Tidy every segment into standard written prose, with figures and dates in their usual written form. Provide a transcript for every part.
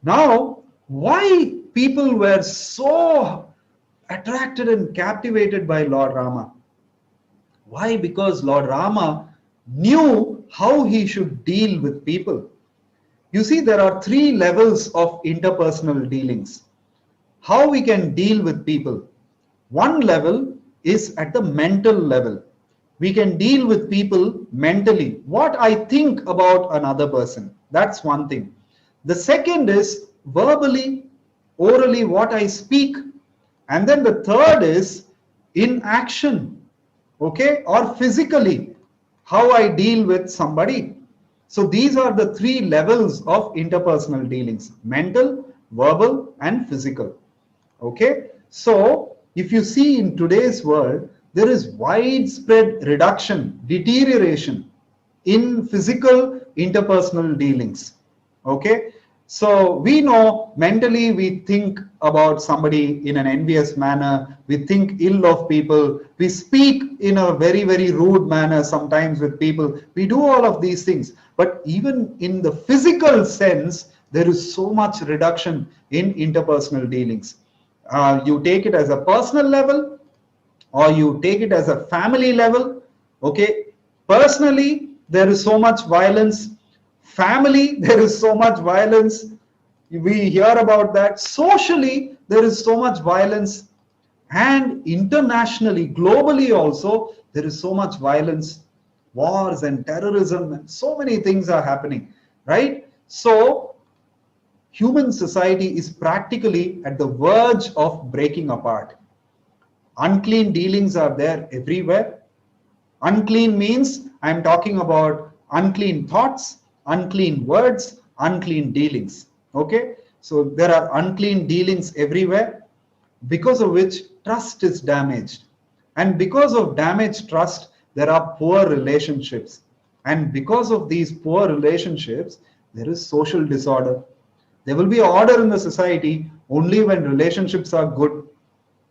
Now, why people were so attracted and captivated by Lord Rama? Why? Because Lord Rama knew how he should deal with people. You see, there are three levels of interpersonal dealings. How we can deal with people. One level is at the mental level. We can deal with people mentally. What I think about another person. That's one thing. The second is verbally, orally, what I speak. And then the third is in action, okay, or physically, how I deal with somebody. So these are the three levels of interpersonal dealings: mental, verbal, and physical. Okay, so if you see in today's world, there is widespread reduction, deterioration in physical interpersonal dealings. Okay, so we know mentally we think about somebody in an envious manner, we think ill of people, we speak in a very, very rude manner sometimes with people, we do all of these things. But even in the physical sense, there is so much reduction in interpersonal dealings. You take it as a personal level, or you take it as a family level. Okay, personally there is so much violence, family there is so much violence, we hear about that. Socially there is so much violence, and internationally, globally also, there is so much violence, wars and terrorism, and so many things are happening, right? So human society is practically at the verge of breaking apart. Unclean dealings are there everywhere. Unclean means I'm talking about unclean thoughts, unclean words, unclean dealings. Okay, so there are unclean dealings everywhere, because of which trust is damaged. And because of damaged trust, there are poor relationships. And because of these poor relationships, there is social disorder. There will be order in the society only when relationships are good.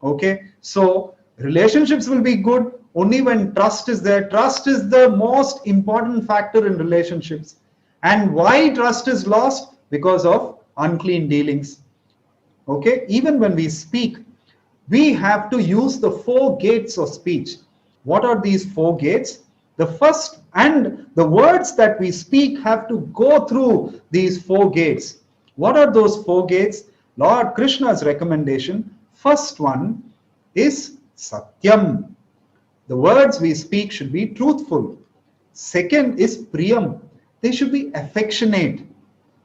Okay, so relationships will be good only when trust is there. Trust is the most important factor in relationships. And why trust is lost? Because of unclean dealings. Okay, even when we speak, we have to use the four gates of speech. What are these four gates? The first, and the words that we speak have to go through these four gates. What are those four gates? Lord Krishna's recommendation, first one is Satyam. The words we speak should be truthful. Second is Priyam. They should be affectionate.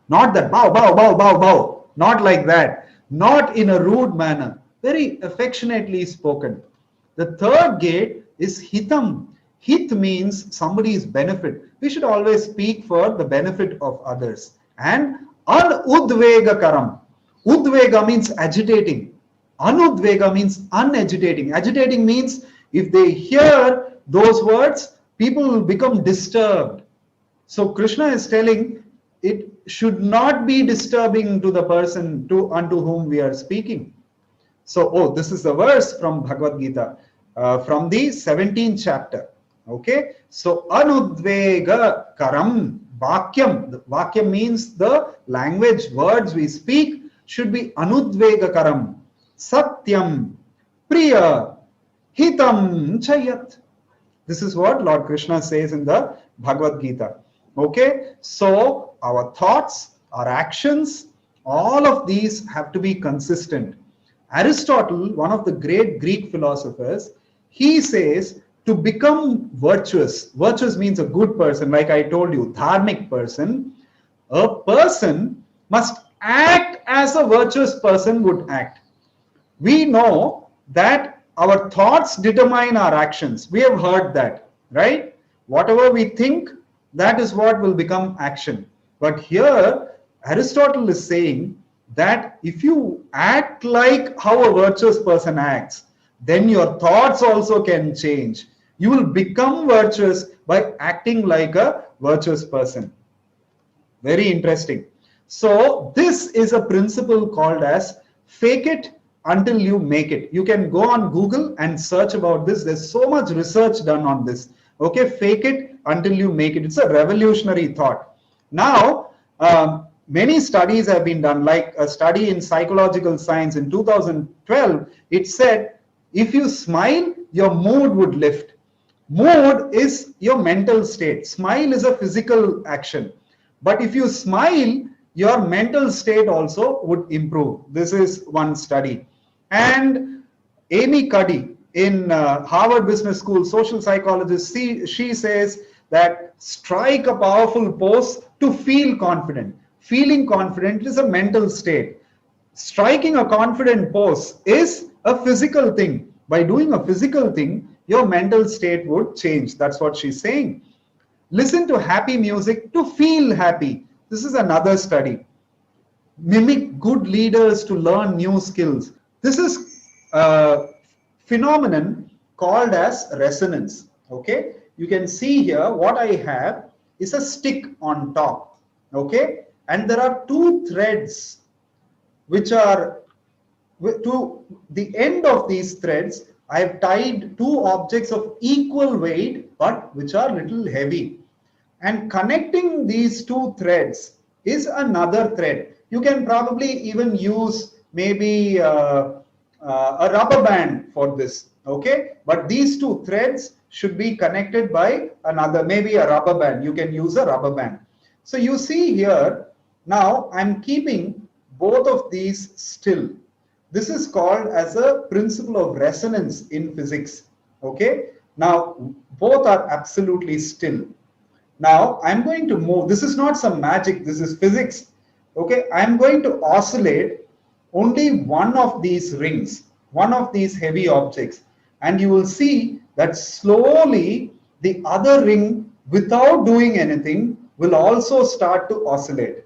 Not that bow, bow, bow, bow, bow. Not like that. Not in a rude manner. Very affectionately spoken. The third gate is Hitam. Hit means somebody's benefit. We should always speak for the benefit of others. And Anudvegakaram. Udvega means agitating. Anudvega means unagitating. Agitating means if they hear those words, people will become disturbed. So Krishna is telling it should not be disturbing to the person unto whom we are speaking. So, this is the verse from Bhagavad-Gita, from the 17th chapter. Okay, so Anudvega Karam Vakyam. The Vakyam means the language, words we speak should be Anudvega Karam, Satyam, Priya, Hitam Chayat. This is what Lord Krishna says in the Bhagavad-Gita. Okay, so our thoughts, our actions, all of these have to be consistent. Aristotle, one of the great Greek philosophers, he says to become virtuous, virtuous means a good person, like I told you, dharmic person, a person must act as a virtuous person would act. We know that our thoughts determine our actions. We have heard that, right? Whatever we think, that is what will become action. But here, Aristotle is saying that if you act like how a virtuous person acts, then your thoughts also can change. You will become virtuous by acting like a virtuous person. Very interesting. So this is a principle called as fake it until you make it. You can go on Google and search about this. There's so much research done on this. Okay, fake it until you make it. It's a revolutionary thought. Now, many studies have been done, like a study in psychological science in 2012. It said if you smile, your mood would lift. Mood is your mental state. Smile is a physical action. But if you smile, your mental state also would improve. This is one study. And Amy Cuddy in Harvard Business School, social psychologist, she says that strike a powerful pose to feel confident. Feeling confident is a mental state. Striking a confident pose is a physical thing. By doing a physical thing, your mental state would change. That's what she's saying. Listen to happy music to feel happy. This is another study. Mimic good leaders to learn new skills. This is a phenomenon called as resonance. Okay, you can see here what I have is a stick on top. Okay, and there are two threads which are to the end of these threads. I have tied two objects of equal weight but which are little heavy, and connecting these two threads is another thread. You can probably even use maybe a rubber band for this. Okay, but these two threads should be connected by another, maybe a rubber band. You can use a rubber band. So you see here, now I'm keeping both of these still. This is called as a principle of resonance in physics. Okay, now both are absolutely still. Now I'm going to move. This is not some magic, this is physics. Okay, I'm going to oscillate only one of these rings, one of these heavy objects, and you will see that slowly the other ring, without doing anything, will also start to oscillate.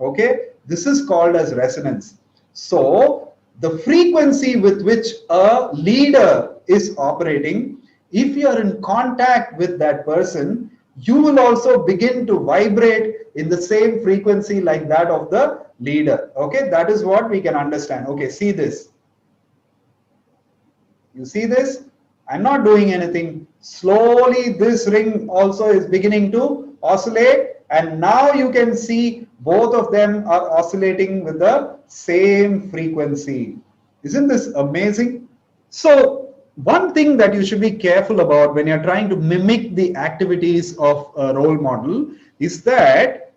Okay, this is called as resonance. So the frequency with which a leader is operating, if you are in contact with that person, you will also begin to vibrate in the same frequency like that of the leader. Okay, that is what we can understand. Okay, see this. You see this? I'm not doing anything. Slowly this ring also is beginning to oscillate, and now you can see both of them are oscillating with the same frequency. Isn't this amazing? So one thing that you should be careful about when you're trying to mimic the activities of a role model is that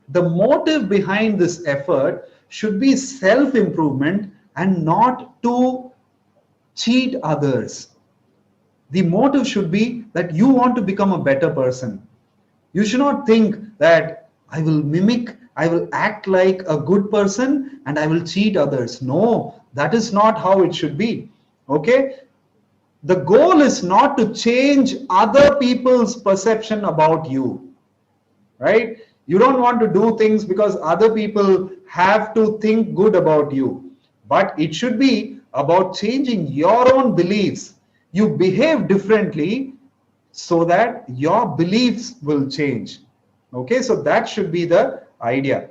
the motive behind this effort should be self-improvement and not to cheat others. The motive should be that you want to become a better person. You should not think that I will mimic, I will act like a good person and I will cheat others. No, that is not how it should be. Okay? The goal is not to change other people's perception about you, right? You don't want to do things because other people have to think good about you, but it should be about changing your own beliefs. You behave differently so that your beliefs will change. Okay, so that should be the idea.